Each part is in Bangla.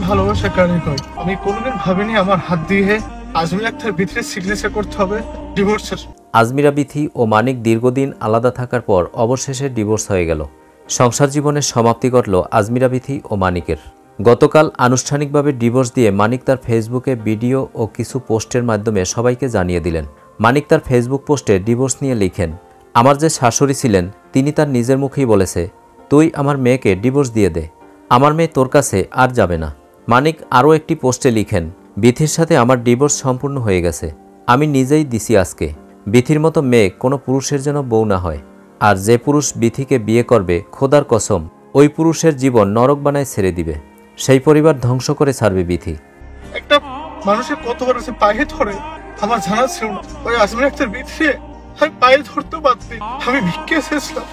ভালোবাসা কারণে হয়। আমি কোনোদিন ভাবিনি আমার হাত দিয়ে আজমির আক্তার বিথির সিগনেচার করতে হবে ডিভোর্সের। আজমিরা বিথি ও মানিক দীর্ঘদিন আলাদা থাকার পর অবশেষে ডিভোর্স হয়ে গেল। সংসার জীবনের সমাপ্তি ঘটল আজমিরা বিথি ও মানিকের। গতকাল আনুষ্ঠানিকভাবে ডিভোর্স দিয়ে মানিক তার ফেসবুকে ভিডিও ও কিছু পোস্টের মাধ্যমে সবাইকে জানিয়ে দিলেন। মানিক তার ফেসবুক পোস্টে ডিভোর্স নিয়ে লিখেন, আমার যে শাশুড়ি ছিলেন তিনি তার নিজের মুখেই বলেছে, তুই আমার মেয়েকে ডিভোর্স দিয়ে দে, আমার মেয়ে তোর কাছে আর যাবে না। মানিক আরও একটি পোস্টে লিখেন, বিথির সাথে আমার ডিভোর্স সম্পূর্ণ হয়ে গেছে, আমি নিজেই দিছি আজকে। বিথির মতো মেয়ে কোনো পুরুষের যেন বউ না হয়, আর যে পুরুষ বিথিকে বিয়ে করবে খোদার কসম ওই পুরুষের জীবন নরক বানায় ছেড়ে দিবে, সেই পরিবার ধ্বংস করে ছাড়বে বিথি। একটা মানুষের কতবার আছে পায়ে ধরে, আমার জানা ছিল না ওই আজমির আক্তার বিথি আমি পায়ে ধরতে পারতি। আমি ভিক্ষে এসেছিলাম,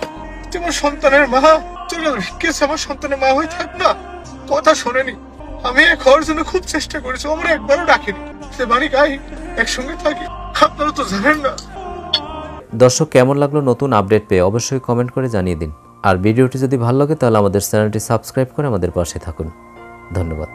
তোমার সন্তানের মা, চলে ভিক্ষে আমার সন্তানের মা হয়ে থাক না, কথা শোনেনি। আমি এক হওয়ার জন্য খুব চেষ্টা করেছি, আমরা একবারও ডাকিনি, সে বাড়ি গাই একসঙ্গে থাকি, আপনারা তো জানেন না। দর্শক, কেমন লাগলো নতুন আপডেট পেয়ে অবশ্যই কমেন্ট করে জানিয়ে দিন। আর ভিডিওটি যদি ভালো লাগে তাহলে আমাদের চ্যানেলটি সাবস্ক্রাইব করে আমাদের পাশে থাকুন। ধন্যবাদ।